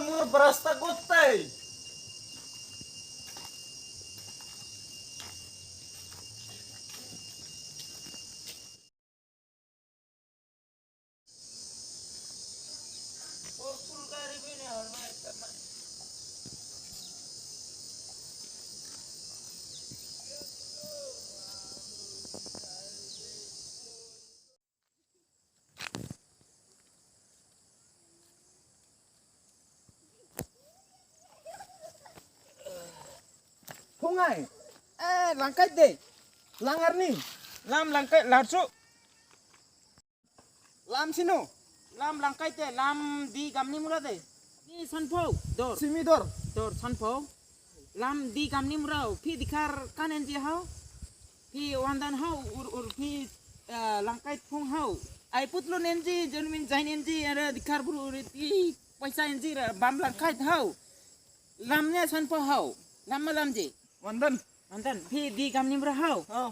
Amur berasta kutai. Hungai, langkai deh, langar nih, Lam langkai larsu. lam sino, Lam langkai te lam di gamni mura te. Ni sanpau dor simidor, dor sanpau. Lam di gamni mura pi dikar kanen je hau. Pi wandan hau ur pi langkai phung hau. Ai putlo nenji jonmin jain enji ada dikar buru ti paisa enji bam langkai hau. Lamnya sanpau hau. Lam je. wandan, Antan pi di gamni mura hau. oh,